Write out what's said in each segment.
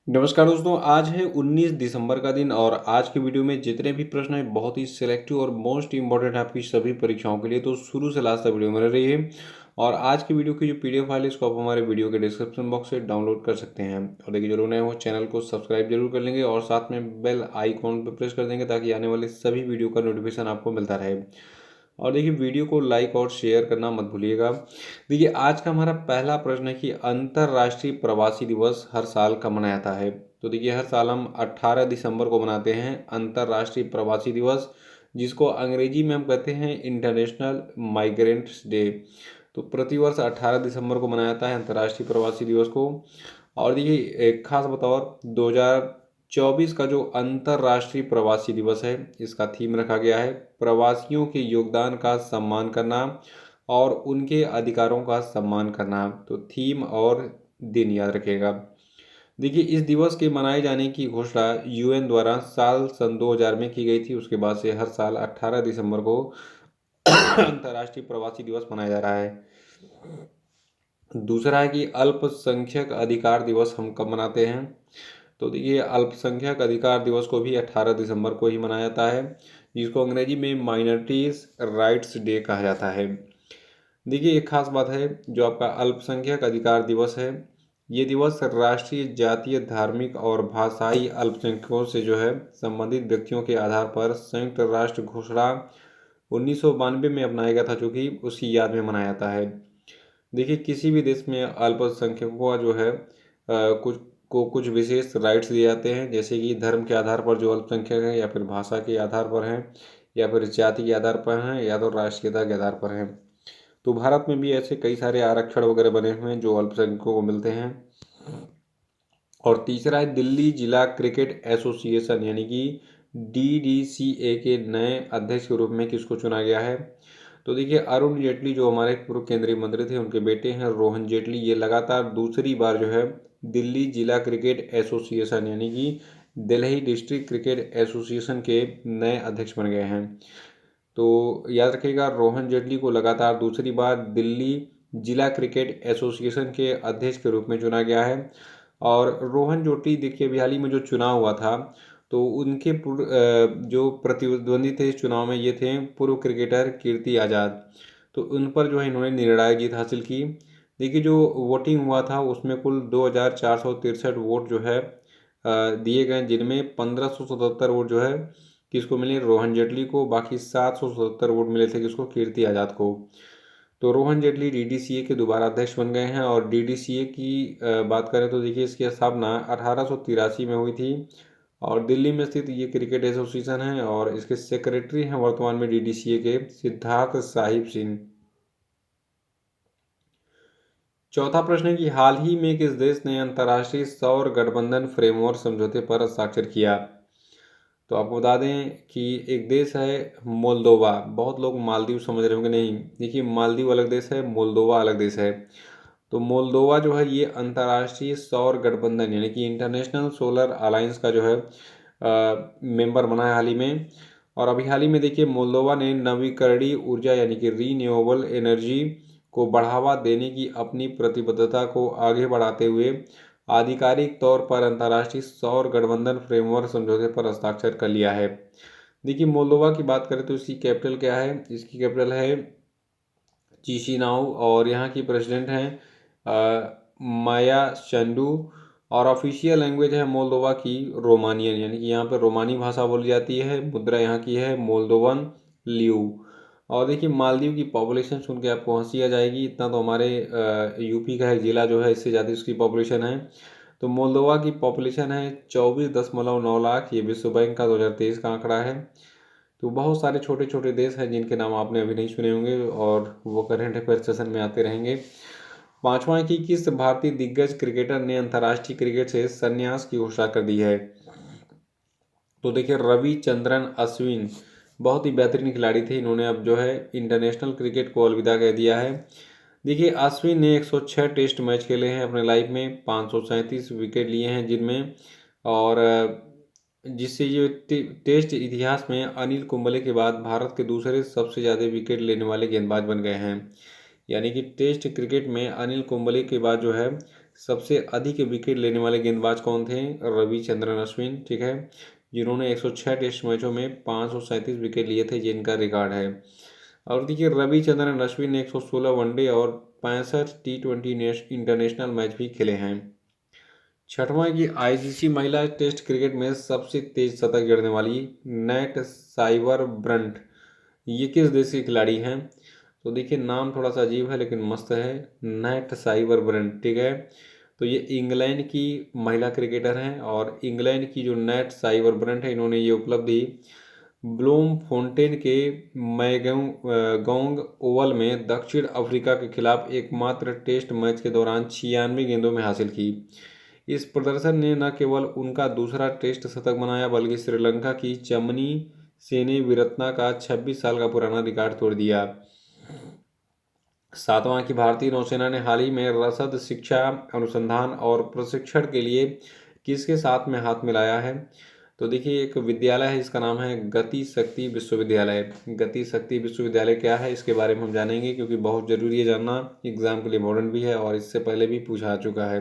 नमस्कार दोस्तों, आज है 19 दिसंबर का दिन और आज के वीडियो में जितने भी प्रश्न हैं बहुत ही सिलेक्टिव और मोस्ट इंपॉर्टेंट आपकी सभी परीक्षाओं के लिए, तो शुरू से लास्ट तक वीडियो में रहिए। और आज की वीडियो की जो पीडीएफ फाइल है इसको आप हमारे वीडियो के डिस्क्रिप्शन बॉक्स से डाउनलोड कर सकते हैं। और देखिए, जरूर नए हो चैनल को सब्सक्राइब जरूर कर लेंगे और साथ में बेल आइकॉन पर प्रेस कर देंगे ताकि आने वाले सभी वीडियो का नोटिफिकेशन आपको मिलता रहे। और देखिए, वीडियो को लाइक और शेयर करना मत भूलिएगा। देखिए, आज का हमारा पहला प्रश्न है कि अंतर्राष्ट्रीय प्रवासी दिवस हर साल कब मनाया जाता है। तो देखिए, हर साल हम 18 दिसंबर को मनाते हैं अंतर्राष्ट्रीय प्रवासी दिवस, जिसको अंग्रेजी में हम कहते हैं इंटरनेशनल माइग्रेंट्स डे। तो प्रतिवर्ष 18 दिसंबर को मनाया जाता है अंतर्राष्ट्रीय प्रवासी दिवस को। और देखिए, एक खास बतौर 2024 का जो अंतर्राष्ट्रीय प्रवासी दिवस है इसका थीम रखा गया है प्रवासियों के योगदान का सम्मान करना और उनके अधिकारों का सम्मान करना। तो थीम और दिन याद रखिएगा। देखिए, इस दिवस के मनाए जाने की घोषणा यूएन द्वारा साल सन 2000 में की गई थी। उसके बाद से हर साल 18 दिसंबर को अंतर्राष्ट्रीय प्रवासी दिवस मनाया जा रहा है। दूसरा है कि अल्पसंख्यक अधिकार दिवस हम कब मनाते हैं। तो देखिए, अल्पसंख्यक अधिकार दिवस को भी 18 दिसंबर को ही मनाया जाता है, जिसको अंग्रेजी में माइनॉरिटीज राइट्स डे कहा जाता है। देखिए, एक खास बात है, जो आपका अल्पसंख्यक अधिकार दिवस है, ये दिवस राष्ट्रीय, जातीय, धार्मिक और भाषाई अल्पसंख्यकों से जो है संबंधित व्यक्तियों के आधार पर संयुक्त राष्ट्र घोषणा 1992 में अपनाया गया था, जो कि उसकी याद में मनाया जाता है। देखिए, किसी भी देश में अल्पसंख्यकों का जो है कुछ विशेष राइट्स दिए जाते हैं, जैसे कि धर्म के आधार पर जो अल्पसंख्यक हैं, या फिर भाषा के आधार पर हैं, या फिर जाति के आधार पर हैं, या तो राष्ट्रीयता के आधार पर हैं। तो भारत में भी ऐसे कई सारे आरक्षण वगैरह बने हुए हैं जो अल्पसंख्यकों को मिलते हैं। और तीसरा है दिल्ली जिला क्रिकेट एसोसिएशन यानी कि डीडीसीए के नए अध्यक्ष के रूप में किसको चुना गया है। तो देखिए, अरुण जेटली जो हमारे पूर्व केंद्रीय मंत्री थे, उनके बेटे हैं रोहन जेटली, ये लगातार दूसरी बार जो है दिल्ली जिला क्रिकेट एसोसिएशन यानी कि दिल्ली डिस्ट्रिक्ट क्रिकेट एसोसिएशन के नए अध्यक्ष बन गए हैं। तो याद रखिएगा, रोहन जेटली को लगातार दूसरी बार दिल्ली जिला क्रिकेट एसोसिएशन के अध्यक्ष के रूप में चुना गया है। और रोहन जेटली देखिए, अभी हाल ही में जो चुनाव हुआ था, तो उनके जो प्रतिद्वंदी थे इस चुनाव में, ये थे पूर्व क्रिकेटर कीर्ति आज़ाद। तो उन पर जो है इन्होंने निर्णायक जीत हासिल की। देखिए, जो वोटिंग हुआ था उसमें कुल 2463 वोट जो है दिए गए, जिनमें 1577 वोट जो है किसको मिले, रोहन जेटली को। बाकी 777 वोट मिले थे किसको, कीर्ति आज़ाद को। तो रोहन जेटली डीडीसीए के दोबारा अध्यक्ष बन गए हैं। और डीडीसीए की बात करें तो देखिए, इसकी स्थापना 1883 में हुई थी और दिल्ली में स्थित ये क्रिकेट एसोसिएशन है। और इसके सेक्रेटरी हैं वर्तमान में डीडीसीए के सिद्धार्थ साहिब सिंह। चौथा प्रश्न है कि हाल ही में किस देश ने अंतर्राष्ट्रीय सौर गठबंधन फ्रेमवर्क समझौते पर हस्ताक्षर किया। तो आपको बता दें कि एक देश है मोल्दोवा। बहुत लोग मालदीव समझ रहे होंगे, नहीं, देखिए, मालदीव अलग देश है, मोल्दोवा अलग देश है। तो मोल्दोवा जो है ये अंतर्राष्ट्रीय सौर गठबंधन यानी कि इंटरनेशनल सोलर अलायंस का जो है मेंबर बना है हाल ही में। और अभी हाल ही में देखिए, मोल्दोवा ने नवीकरणीय ऊर्जा यानी कि रीन्यूएबल एनर्जी को बढ़ावा देने की अपनी प्रतिबद्धता को आगे बढ़ाते हुए आधिकारिक तौर पर अंतर्राष्ट्रीय सौर गठबंधन फ्रेमवर्क समझौते पर हस्ताक्षर कर लिया है। देखिए, मोल्दोवा की बात करें तो इसकी कैपिटल क्या है, इसकी कैपिटल है चिशिनाउ। और यहाँ की प्रेसिडेंट हैं माया संडू। और ऑफिशियल लैंग्वेज है मोल्दोवा की रोमानियन यानी कि यहाँ पर रोमानी भाषा बोली जाती है। मुद्रा यहाँ की है मोल्दोवन ल्यू। और देखिए, मालदीव की पॉपुलेशन सुन के आपको हंसी आ जाएगी, इतना तो हमारे यूपी का एक ज़िला जो है इससे ज़्यादा इसकी पॉपुलेशन है। तो मोल्दोवा की पॉपुलेशन है 24.9 लाख। ये विश्व बैंक का 2023 का आंकड़ा है। तो बहुत सारे छोटे छोटे देश हैं जिनके नाम आपने अभी नहीं सुने होंगे और वो करंट अफेयर सेशन में आते रहेंगे। पांचवा है कि किस भारतीय दिग्गज क्रिकेटर ने अंतर्राष्ट्रीय क्रिकेट से संन्यास की घोषणा कर दी है। तो देखिए, रविचंद्रन अश्विन बहुत ही बेहतरीन खिलाड़ी थे, इन्होंने अब जो है इंटरनेशनल क्रिकेट को अलविदा कह दिया है। देखिए, अश्विन ने 106 टेस्ट मैच खेले हैं अपने लाइफ में, 537 विकेट लिए हैं जिनमें। और जिससे ये टेस्ट इतिहास में अनिल कुंबले के बाद भारत के दूसरे सबसे ज़्यादा विकेट लेने वाले गेंदबाज बन गए हैं। यानी कि टेस्ट क्रिकेट में अनिल कुंबले के बाद जो है सबसे अधिक विकेट लेने वाले गेंदबाज कौन थे? रविचंद्रन अश्विन, ठीक है, जिन्होंने 106 टेस्ट मैचों में 537 विकेट लिए थे, जिनका रिकॉर्ड है। और देखिए रविचंद्रन अश्विन ने 116 वनडे और 65 टी20 इंटरनेशनल मैच भी खेले हैं। छठवां की आईसीसी महिला टेस्ट क्रिकेट में सबसे तेज शतक जड़ने वाली नेट साइबर ब्रंट, ये किस देश के खिलाड़ी हैं? तो देखिए नाम थोड़ा सा अजीब है लेकिन मस्त है, नेट साइबर ब्रंट, ठीक है। तो ये इंग्लैंड की महिला क्रिकेटर हैं और इंग्लैंड की जो नेट साइबर ब्रंट है, इन्होंने ये उपलब्धि ब्लूम फोंटेन के मैगोंग ओवल में दक्षिण अफ्रीका के खिलाफ एकमात्र टेस्ट मैच के दौरान 96 गेंदों में हासिल की। इस प्रदर्शन ने न केवल उनका दूसरा टेस्ट शतक बनाया बल्कि श्रीलंका की चमनी सेनेविरत्ना का 26 साल का पुराना रिकॉर्ड तोड़ दिया। सातवां की भारतीय नौसेना ने हाल ही में रसद शिक्षा अनुसंधान और प्रशिक्षण के लिए किसके साथ में हाथ मिलाया है? तो देखिए एक विद्यालय है, इसका नाम है गति शक्ति विश्वविद्यालय। गति शक्ति विश्वविद्यालय क्या है इसके बारे में हम जानेंगे, क्योंकि बहुत ज़रूरी है जानना, एग्जाम के लिए इम्पोर्टेंट भी है और इससे पहले भी पूछा चुका है।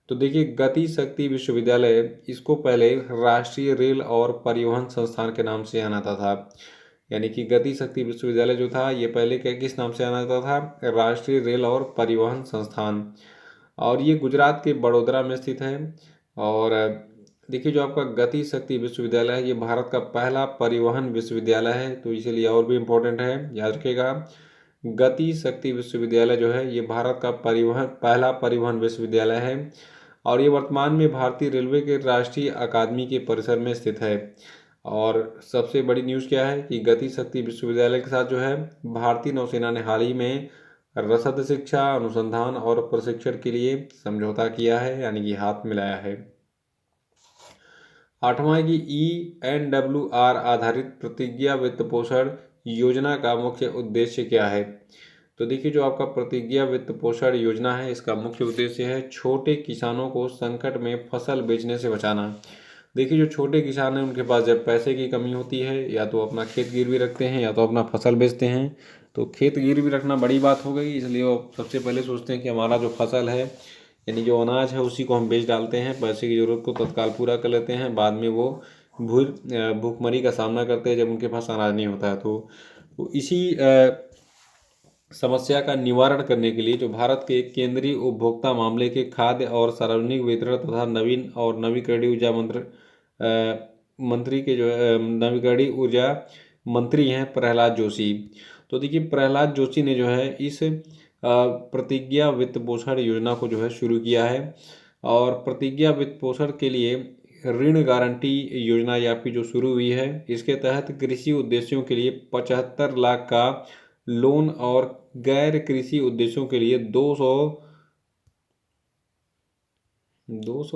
तो देखिए गति शक्ति विश्वविद्यालय, इसको पहले राष्ट्रीय रेल और परिवहन संस्थान के नाम से जाना जाता था। यानी कि गति शक्ति विश्वविद्यालय जो था ये पहले किस नाम से जाना जाता था? राष्ट्रीय रेल और परिवहन संस्थान। और ये गुजरात के बड़ोदरा में स्थित है। और देखिए जो आपका गति शक्ति विश्वविद्यालय है ये भारत का पहला परिवहन विश्वविद्यालय है, तो इसीलिए और भी इम्पोर्टेंट है, याद रखिएगा। गति शक्ति विश्वविद्यालय जो है ये भारत का पहला परिवहन विश्वविद्यालय है और ये वर्तमान में भारतीय रेलवे के राष्ट्रीय अकादमी के परिसर में स्थित है। और सबसे बड़ी न्यूज़ क्या है कि गति शक्ति विश्वविद्यालय के साथ जो है भारतीय नौसेना ने हाल ही में रसद शिक्षा अनुसंधान और प्रशिक्षण के लिए समझौता किया है, यानी कि हाथ मिलाया है। आठवां की ENWR आधारित प्रतिज्ञा वित्त पोषण योजना का मुख्य उद्देश्य क्या है? तो देखिए जो आपका प्रतिज्ञा वित्त पोषण योजना है इसका मुख्य उद्देश्य है छोटे किसानों को संकट में फसल बेचने से बचाना। देखिए जो छोटे किसान हैं उनके पास जब पैसे की कमी होती है या तो अपना खेत गिरवी रखते हैं या तो अपना फसल बेचते हैं। तो खेत गिरवी रखना बड़ी बात हो गई, इसलिए वो सबसे पहले सोचते हैं कि हमारा जो फसल है यानी जो अनाज है उसी को हम बेच डालते हैं, पैसे की ज़रूरत को तत्काल पूरा कर लेते हैं, बाद में वो भूखमरी का सामना करते हैं जब उनके पास अनाज नहीं होता है। तो इसी समस्या का निवारण करने के लिए जो भारत के केंद्रीय उपभोक्ता मामले के खाद्य और सार्वजनिक वितरण तथा नवीन और नवीकरणीय ऊर्जा मंत्री के जो नवीकरणीय ऊर्जा मंत्री हैं प्रहलाद जोशी। तो देखिए प्रहलाद जोशी ने जो है इस प्रतिज्ञा वित्त पोषण योजना को जो है शुरू किया है और प्रतिज्ञा वित्त पोषण के लिए ऋण गारंटी योजना ये आपकी जो शुरू हुई है, इसके तहत कृषि उद्देश्यों के लिए 75 लाख का लोन और गैर कृषि उद्देश्यों के लिए 200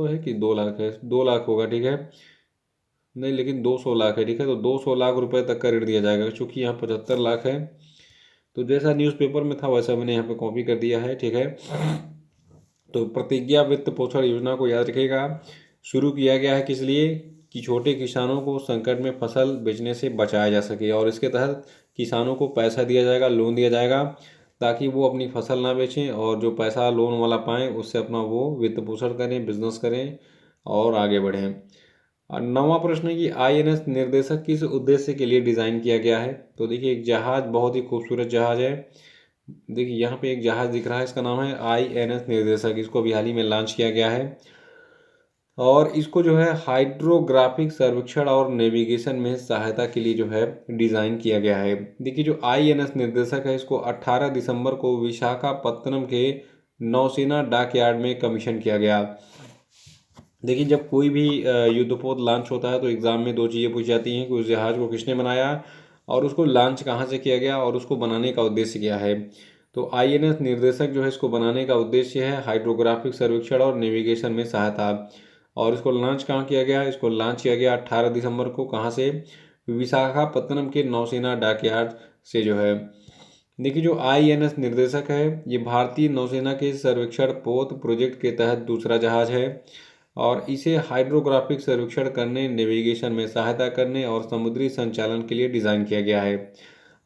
है कि 2 लाख है, 2 लाख होगा, ठीक है, नहीं लेकिन 200 लाख है, ठीक है, तो 200 लाख रुपए तक का ऋण दिया जाएगा, क्योंकि यहाँ 75 लाख है। तो जैसा न्यूज़पेपर में था वैसा मैंने यहाँ पे कॉपी कर दिया है, ठीक है। तो प्रतिज्ञा वित्त पोषण योजना को याद रखिएगा, शुरू किया गया है किस लिए कि छोटे किसानों को संकट में फसल बेचने से बचाया जा सके और इसके तहत किसानों को पैसा दिया जाएगा, लोन दिया जाएगा ताकि वो अपनी फसल ना बेचें और जो पैसा लोन वाला पाएँ उससे अपना वो वित्त पोषण करें, बिजनेस करें और आगे बढ़ें। और नौवां प्रश्न है कि INS निर्देशक किस उद्देश्य के लिए डिज़ाइन किया गया है? तो देखिए एक जहाज़, बहुत ही खूबसूरत जहाज़ है, देखिए यहाँ पे एक जहाज़ दिख रहा है, इसका नाम है INS निर्देशक, इसको अभी हाल ही में लॉन्च किया गया है और इसको जो है हाइड्रोग्राफिक सर्वेक्षण और नेविगेशन में सहायता के लिए जो है डिज़ाइन किया गया है। देखिए जो INS निर्देशक है इसको 18 दिसंबर को विशाखापत्तनम के नौसेना डॉकयार्ड में कमीशन किया गया। देखिए जब कोई भी युद्धपोत लॉन्च होता है तो एग्ज़ाम में 2 चीज़ें पूछी जाती हैं कि उस जहाज़ को किसने बनाया और उसको लॉन्च कहाँ से किया गया और उसको बनाने का उद्देश्य क्या है। तो INS निर्देशक जो है इसको बनाने का उद्देश्य है हाइड्रोग्राफिक सर्वेक्षण और नेविगेशन में सहायता। और इसको लॉन्च कहाँ किया गया? इसको लॉन्च किया गया 18 दिसंबर को, कहाँ से? विशाखापत्तनम के नौसेना डॉकयार्ड से जो है। देखिए जो INS निर्देशक है ये भारतीय नौसेना के सर्वेक्षण पोत प्रोजेक्ट के तहत दूसरा जहाज़ है और इसे हाइड्रोग्राफिक सर्वेक्षण करने, नेविगेशन में सहायता करने और समुद्री संचालन के लिए डिज़ाइन किया गया है।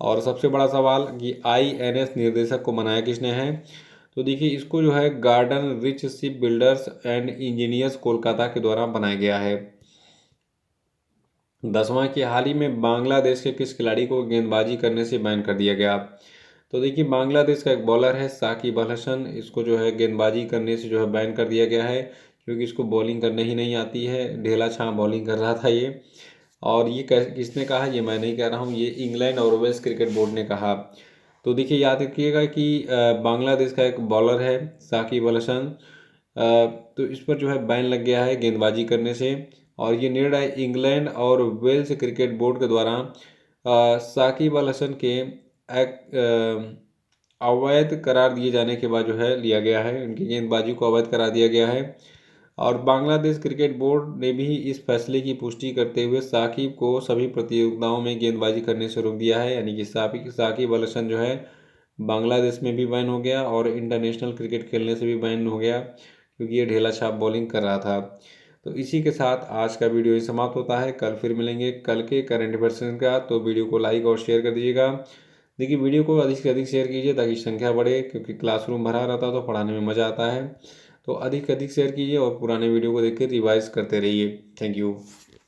और सबसे बड़ा सवाल कि INS निर्देशक को बनाया किसने है? तो देखिए इसको जो है garden rich ship builders and engineers Kolkata के द्वारा बनाया गया है। 10वां कि हाल ही में बांग्लादेश के किस खिलाड़ी को गेंदबाजी करने से बैन कर दिया गया। तो देखिए बांग्लादेश का एक बॉलर है साकिब अल हसन, इसको जो है गेंदबाजी करने से जो है बैन कर दिया गया है, क्योंकि इसको बॉलिंग करने ही नहीं आती है। ढेला छाँ बॉलिंग कर रहा था ये। और ये किसने कहा, ये मैं नहीं कह रहा हूँ, ये इंग्लैंड और वेल्स क्रिकेट बोर्ड ने कहा। तो देखिए याद रखिएगा कि बांग्लादेश का एक बॉलर है साकिब अल हसन, तो इस पर जो है बैन लग गया है गेंदबाजी करने से। और ये निर्णय इंग्लैंड और वेल्स क्रिकेट बोर्ड के द्वारा साकिब अल हसन के अवैध करार दिए जाने के बाद जो है लिया गया है, उनकी गेंदबाजी को अवैध करार दिया गया है। और बांग्लादेश क्रिकेट बोर्ड ने भी इस फैसले की पुष्टि करते हुए साकिब को सभी प्रतियोगिताओं में गेंदबाजी करने से रोक दिया है, यानी कि साकिब अल हसन जो है बांग्लादेश में भी बैन हो गया और इंटरनेशनल क्रिकेट खेलने से भी बैन हो गया, क्योंकि ये ढेला छाप बॉलिंग कर रहा था। तो इसी के साथ आज का वीडियो ही समाप्त होता है। कल फिर मिलेंगे कल के करंट अफेयर्स का, तो वीडियो को लाइक और शेयर कर दीजिएगा। देखिए वीडियो को अधिक से अधिक शेयर कीजिए ताकि संख्या बढ़े, क्योंकि क्लासरूम भरा रहता है तो पढ़ाने में मज़ा आता है। तो अधिक से अधिक शेयर कीजिए और पुराने वीडियो को देख कर रिवाइज करते रहिए। Thank you.